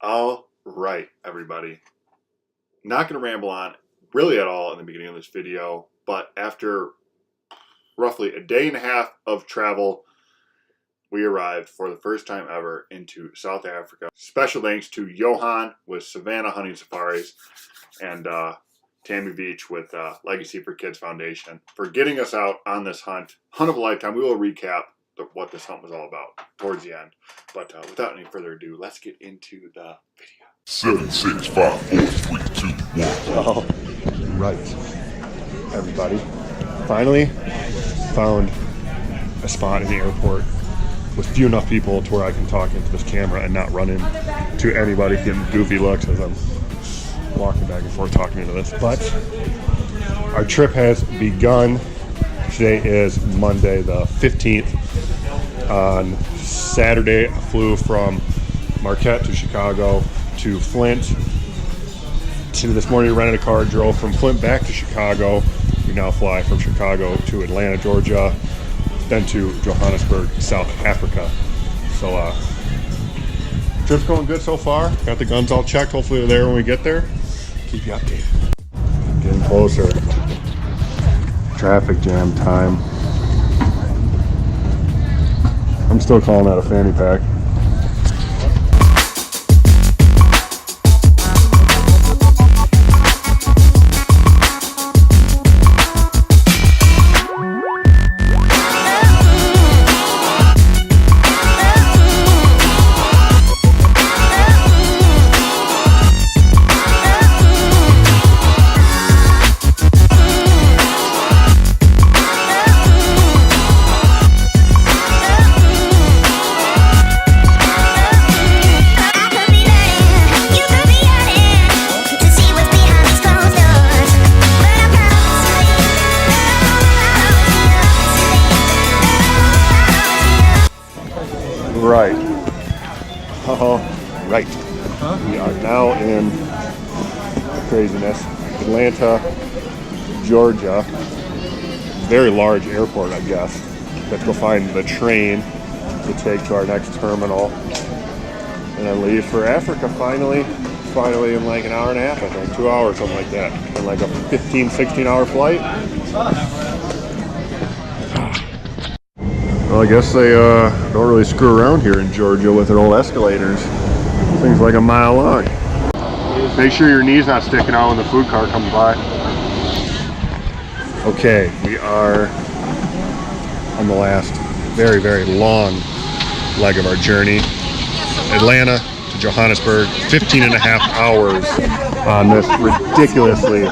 All right, everybody. Not going to ramble on really at all in the beginning of this video, but after roughly a day and a half of travel, we arrived for the first time ever into South Africa. Special thanks to Johan with Savannah Hunting Safaris and Tammy Veach with Legacy for Kids Foundation for getting us out on this hunt of a lifetime. We will recap what this hunt was all about towards the end. But without any further ado, let's get into the video. 7, 6, 5, 4, 3, 2, 1. All right, everybody. Finally found a spot in the airport with few enough people to where I can talk into this camera and not run into anybody getting goofy looks as I'm walking back and forth talking into this. But our trip has begun. Today is Monday the 15th. On Saturday, I flew from Marquette to Chicago to Flint. This morning, we rented a car, drove from Flint back to Chicago. We now fly from Chicago to Atlanta, Georgia, then to Johannesburg, South Africa. So, trip's going good so far. Got the guns all checked. Hopefully they're there when we get there. Keep you updated. Getting closer. Traffic jam time. I'm still calling that a fanny pack. Right. Right. We are now in craziness. Atlanta, Georgia. Very large airport, I guess. Let's go find the train to take to our next terminal. And then leave for Africa finally in like an hour and a half, I think. 2 hours, something like that. And like a 15, 16-hour flight. Well, I guess they don't really screw around here in Georgia with their old escalators. Things like a mile long. Make sure your knee's not sticking out when the food car comes by. Okay, we are on the last very, very long leg of our journey. Atlanta to Johannesburg, 15 and a half hours on this ridiculously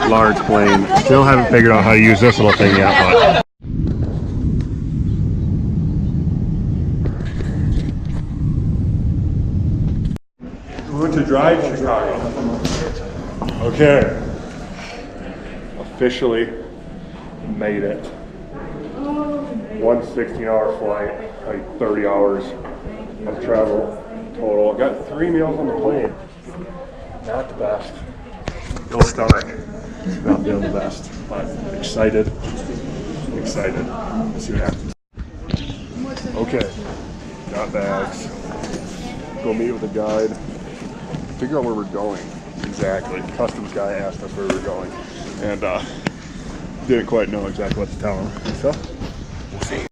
large plane. Still haven't figured out how to use this little thing yet, but we went to drive Chicago. Okay. Officially made it. 1 16-hour flight, like 30 hours of travel total. Got 3 meals on the plane. Not the best. No stomach. Not being the best. But excited. Excited. Let's see what happens. Okay. Got bags. Go meet with a guide. Figure out where we're going exactly. Customs guy asked us where we were going, and didn't quite know exactly what to tell him. So we'll see.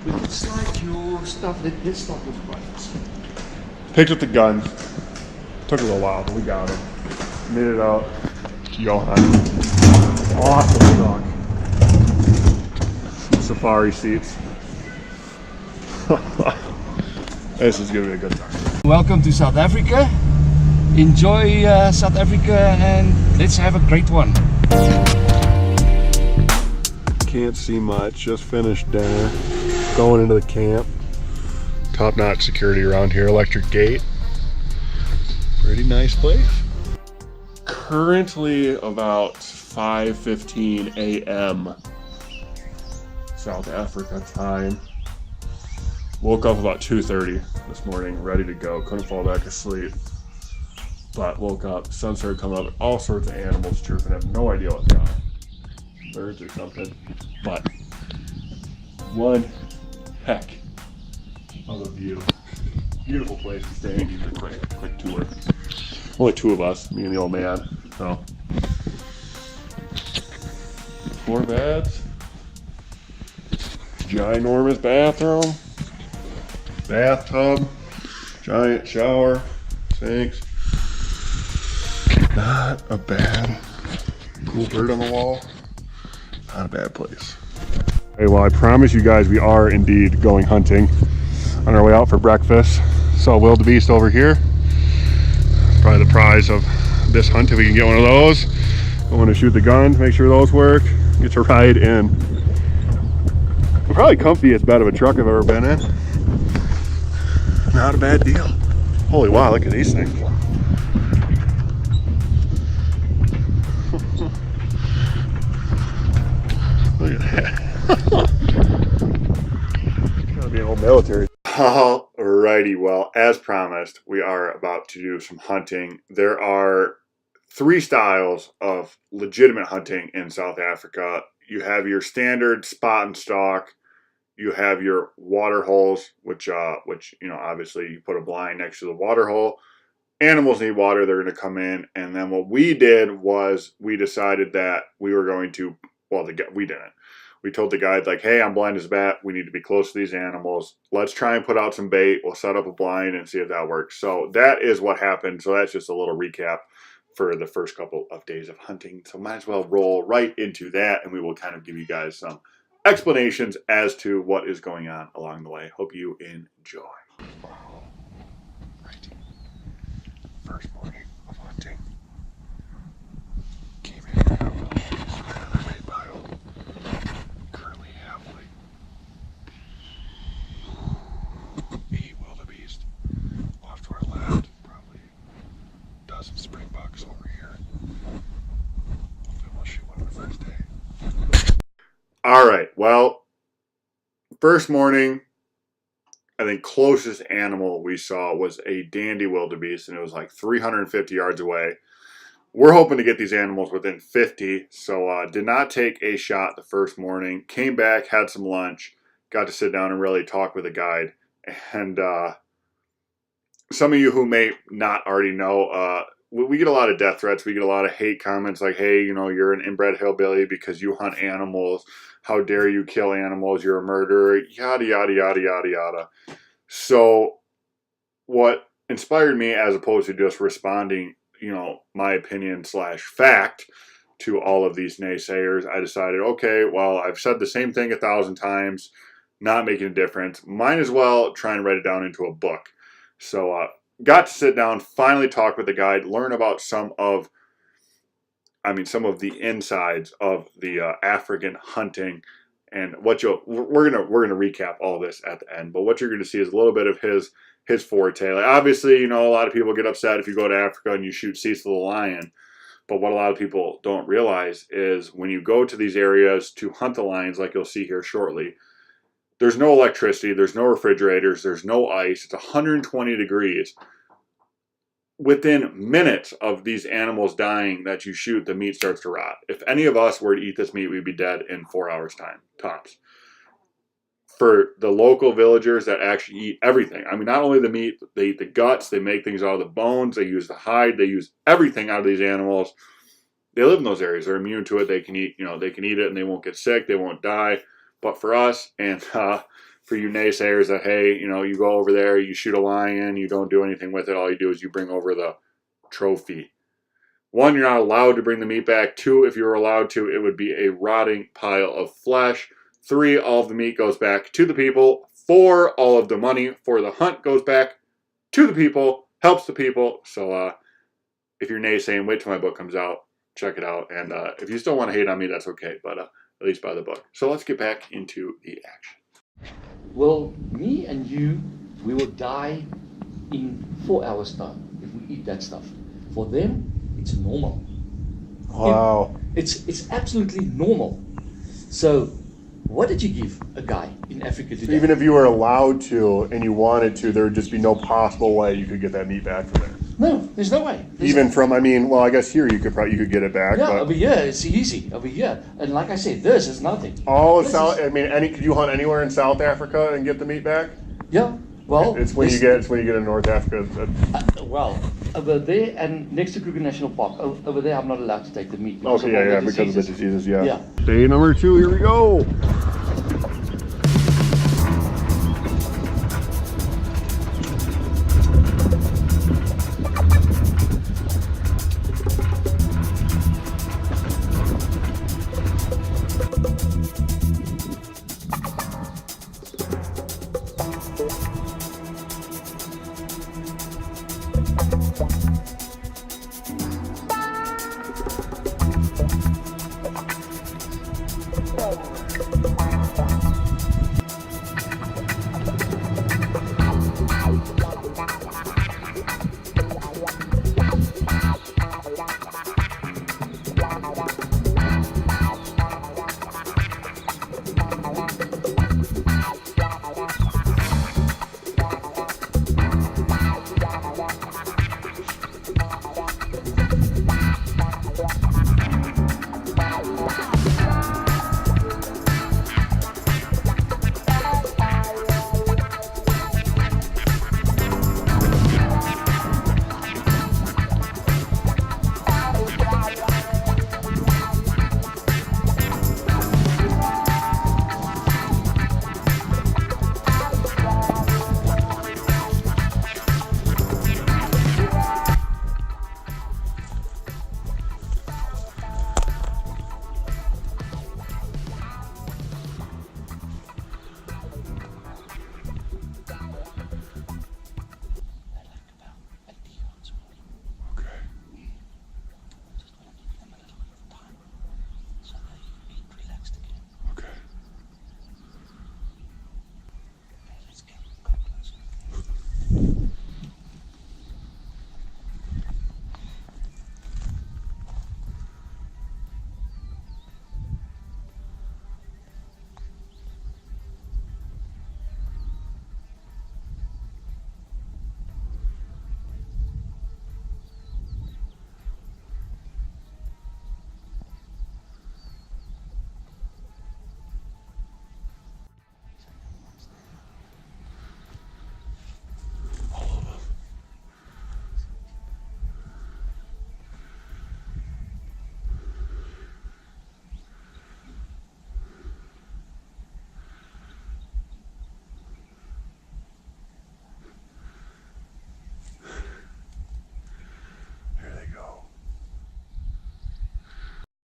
We could slide your stuff. This stuff was fun. Picked up the gun. Took a little while, but we got him. Made it out. Johan. Awesome dog. Safari seats. This is gonna be a good time. Welcome to South Africa. Enjoy South Africa and let's have a great one. Can't see much, just finished dinner. Going into the camp. Top-notch security around here, electric gate. Pretty nice place. Currently about 5:15 a.m. South Africa time. Woke up about 2:30 this morning, ready to go. Couldn't fall back asleep. But woke up, sun started coming up, all sorts of animals chirping. I have no idea what they are. Birds or something. But one heck of a view. Beautiful place to stay. Just a quick tour. Only two of us, me and the old man. So 4 beds, ginormous bathroom, bathtub, giant shower, sinks. Not a bad. Cool bird on the wall. Not a bad place. Hey, well, I promise you guys we are indeed going hunting on our way out for breakfast. Saw wildebeest over here. Probably the prize of this hunt if we can get one of those. I want to shoot the guns, make sure those work. Get to ride in probably comfiest bed of a truck I've ever been in. Not a bad deal. Holy wow, look at these things. Look at that. Gotta be an old military. Alrighty, well, as promised, we are about to do some hunting. There are 3 styles of legitimate hunting in South Africa. You have your standard spot and stalk. You have your water holes, which you know, obviously you put a blind next to the water hole. Animals need water, they're going to come in. And then what we did was we decided that we were going to, well, we didn't. We told the guide, like, hey, I'm blind as a bat. We need to be close to these animals. Let's try and put out some bait. We'll set up a blind and see if that works. So that is what happened. So that's just a little recap for the first couple of days of hunting. So might as well roll right into that, and we will kind of give you guys some explanations as to what is going on along the way. Hope you enjoy. First morning of hunting. Came in a bait pile. Currently have like 8 wildebeest off to our left. Probably a dozen springbucks over here. Hopefully we'll shoot one on the first day. All right, well, first morning, I think closest animal we saw was a dandy wildebeest, and it was like 350 yards away. We're hoping to get these animals within 50, so did not take a shot the first morning. Came back, had some lunch, got to sit down and really talk with a guide. And some of you who may not already know, we get a lot of death threats. We get a lot of hate comments like, hey, you know, you're an inbred hillbilly because you hunt animals. How dare you kill animals? You're a murderer. Yada, yada, yada, yada, yada. So what inspired me, as opposed to just responding, you know, my opinion / fact to all of these naysayers, I decided, okay, well, I've said the same thing 1,000 times, not making a difference. Might as well try and write it down into a book. So got to sit down, finally talk with the guide, learn about some of the insides of the African hunting, and what we're gonna recap all this at the end. But what you're gonna see is a little bit of his forte. Like, obviously, you know, a lot of people get upset if you go to Africa and you shoot Cecil the lion. But what a lot of people don't realize is when you go to these areas to hunt the lions, like you'll see here shortly, there's no electricity, there's no refrigerators, there's no ice. It's 120 degrees. Within minutes of these animals dying that you shoot, the meat starts to rot. If any of us were to eat this meat, we'd be dead in 4 hours time, tops. For the local villagers that actually eat everything, I mean, not only the meat, they eat the guts, they make things out of the bones, they use the hide, they use everything out of these animals. They live in those areas, they're immune to it, they can eat, you know, they can eat it and they won't get sick, they won't die. But for us, and for you naysayers that, hey, you know, you go over there, you shoot a lion, you don't do anything with it, all you do is you bring over the trophy. 1, you're not allowed to bring the meat back. 2, if you were allowed to, it would be a rotting pile of flesh. 3, all of the meat goes back to the people. 4, all of the money for the hunt goes back to the people, helps the people. So if you're naysaying, wait till my book comes out, check it out. And if you still want to hate on me, that's okay, but at least buy the book. So let's get back into the action. Well, me and you, we will die in 4 hours' time if we eat that stuff. For them, it's normal. Wow. It's absolutely normal. So, what did you give a guy in Africa today? Even if you were allowed to and you wanted to, there would just be no possible way you could get that meat back from there. No, there's no way. Even from, I mean, well, I guess here you could get it back. Yeah, but over here it's easy. Over here, and like I said, this is nothing. all of South. I mean, could you hunt anywhere in South Africa and get the meat back? Yeah, Well, It's when you this- get in North Africa. well, over there and next to Kruger National Park, over there I'm not allowed to take the meat. because Okay, of all yeah, the because of the diseases. diseases, yeah. Yeah. Day number 2, here we go.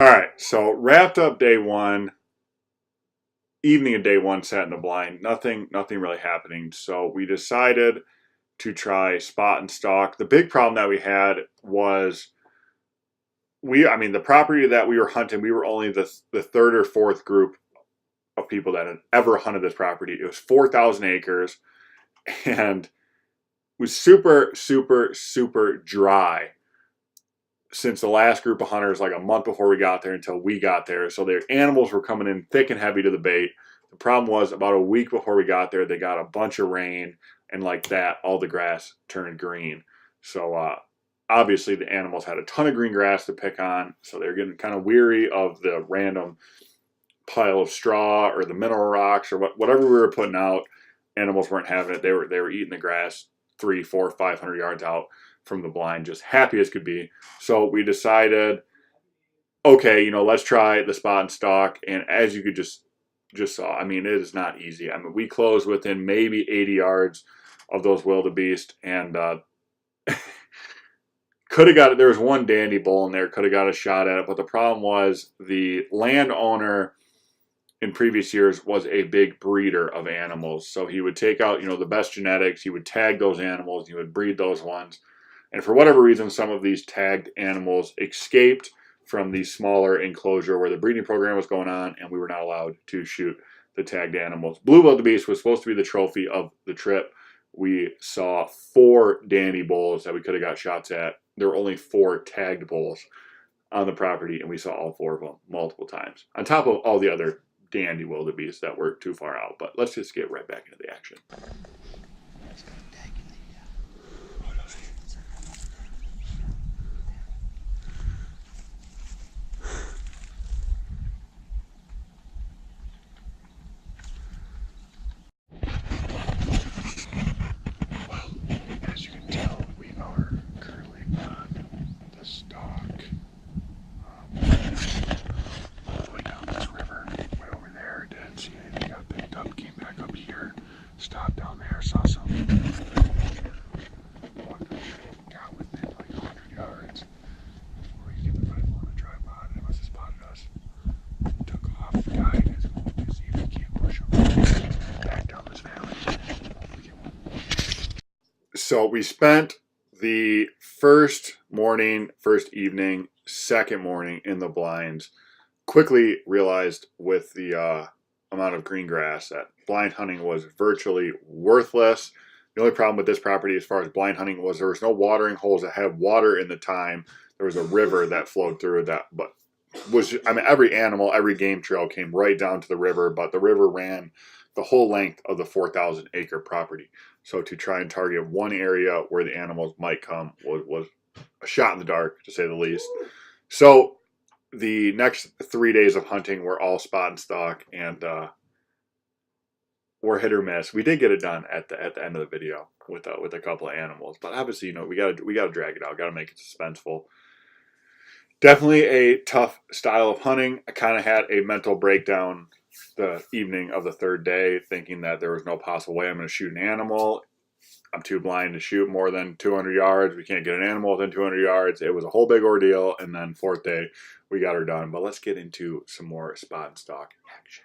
All right, so wrapped up day 1. Evening of day 1, sat in the blind. Nothing really happening. So we decided to try spot and stalk. The big problem that we had was the property that we were hunting, we were only the 3rd or 4th group of people that had ever hunted this property. It was 4,000 acres and it was super, super, super dry since the last group of hunters, like a month before we got there until we got there. So their animals were coming in thick and heavy to the bait. The problem was about a week before we got there, they got a bunch of rain, and like that, all the grass turned green. So obviously the animals had a ton of green grass to pick on, so they're getting kind of weary of the random pile of straw or the mineral rocks or whatever we were putting out. Animals weren't having it. They were eating the grass 300, 400, 500 yards out from the blind, just happy as could be. So we decided, okay, let's try the spot and stalk. And as you could just saw, it is not easy. We closed within maybe 80 yards of those wildebeest, and could have got it. There was one dandy bull in there, could have got a shot at it, but the problem was the landowner in previous years was a big breeder of animals. So he would take out, the best genetics, he would tag those animals, he would breed those ones. And for whatever reason, some of these tagged animals escaped from the smaller enclosure where the breeding program was going on, and we were not allowed to shoot the tagged animals. Blue wildebeest was supposed to be the trophy of the trip. We saw 4 dandy bulls that we could have got shots at. There were only 4 tagged bulls on the property, and we saw all 4 of them multiple times, on top of all the other dandy wildebeest that were too far out. But let's just get right back into the action. So we spent the first morning, first evening, second morning in the blinds. Quickly realized with the amount of green grass that blind hunting was virtually worthless. The only problem with this property as far as blind hunting was there was no watering holes that had water in the time. There was a river that flowed through that, but every animal, every game trail came right down to the river, but the river ran the whole length of the 4,000 acre property. So to try and target one area where the animals might come was a shot in the dark, to say the least. So the next 3 days of hunting were all spot and stock, and were hit or miss. We did get it done at the end of the video with a couple of animals, but obviously, we gotta drag it out, gotta make it suspenseful. Definitely a tough style of hunting. I kind of had a mental breakdown the evening of the third day, thinking that there was no possible way I'm going to shoot an animal. I'm too blind to shoot more than 200 yards. We can't get an animal within 200 yards. It was a whole big ordeal. And then fourth day, we got her done. But let's get into some more spot and stock action.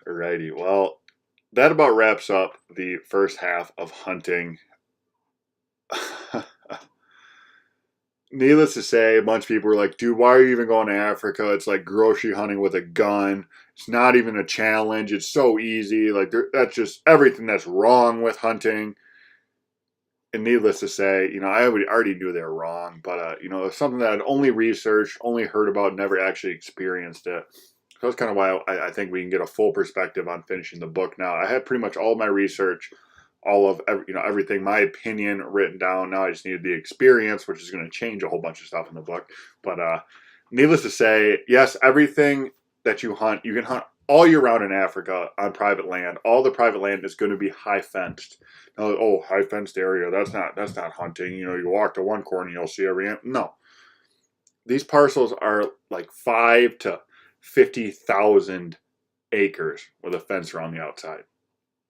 Alrighty, well, that about wraps up the first half of hunting. Needless to say, a bunch of people were like, dude, why are you even going to Africa? It's like grocery hunting with a gun. It's not even a challenge. It's so easy. Like, that's just everything that's wrong with hunting. And needless to say, I already knew they were wrong. But, it's something that I'd only researched, only heard about, never actually experienced it. So that's kind of why I think we can get a full perspective on finishing the book now. I had pretty much all my research, all of everything, my opinion written down. Now I just needed the experience, which is going to change a whole bunch of stuff in the book. But needless to say, yes, everything that you hunt, you can hunt all year round in Africa on private land. All the private land is going to be high fenced. Now, high fenced area, that's not hunting. You walk to one corner, you'll see every animal. No, these parcels are like 5 to 50,000 acres with a fence around the outside.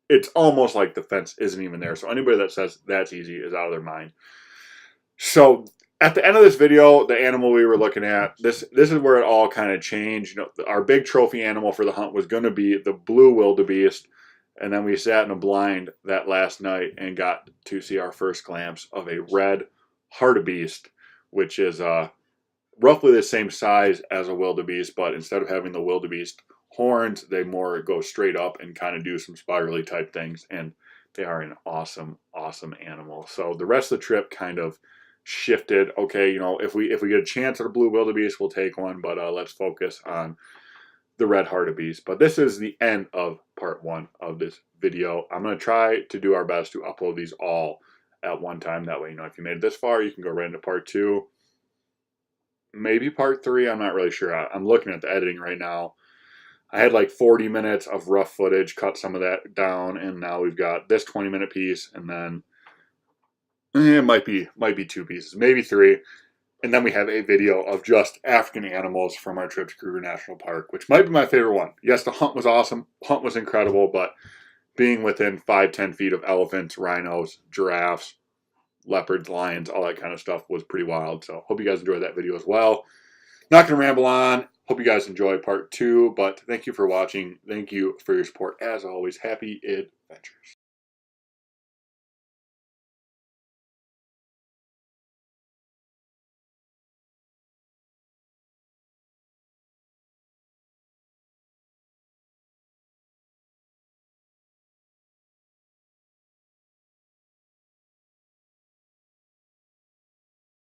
It's almost like the fence isn't even there. So anybody that says that's easy is out of their mind. So at the end of this video, the animal we were looking at, this is where it all kind of changed. Our big trophy animal for the hunt was going to be the blue wildebeest. And then we sat in a blind that last night and got to see our first glimpse of a red hartebeest, which is roughly the same size as a wildebeest, but instead of having the wildebeest horns, they more go straight up and kind of do some spirally type things, and they are an awesome animal. So the rest of the trip kind of shifted. Okay, if we get a chance at a blue wildebeest, we'll take one, but let's focus on the red hartebeest. But this is the end of part 1 of this video. I'm going to try to do our best to upload these all at one time. That way, if you made it this far, you can go right into part 2. Maybe part 3, I'm not really sure. I'm looking at the editing right now. I had like 40 minutes of rough footage, cut some of that down, and now we've got this 20-minute piece, and then it might be 2 pieces, maybe 3. And then we have a video of just African animals from our trip to Kruger National Park, which might be my favorite one. Yes, the hunt was awesome. Hunt was incredible, but being within 5-10 feet of elephants, rhinos, giraffes, leopards, lions, all that kind of stuff was pretty wild. So hope you guys enjoyed that video as well. Not going to ramble on. Hope you guys enjoy part 2, but thank you for watching. Thank you for your support. As always, happy adventures.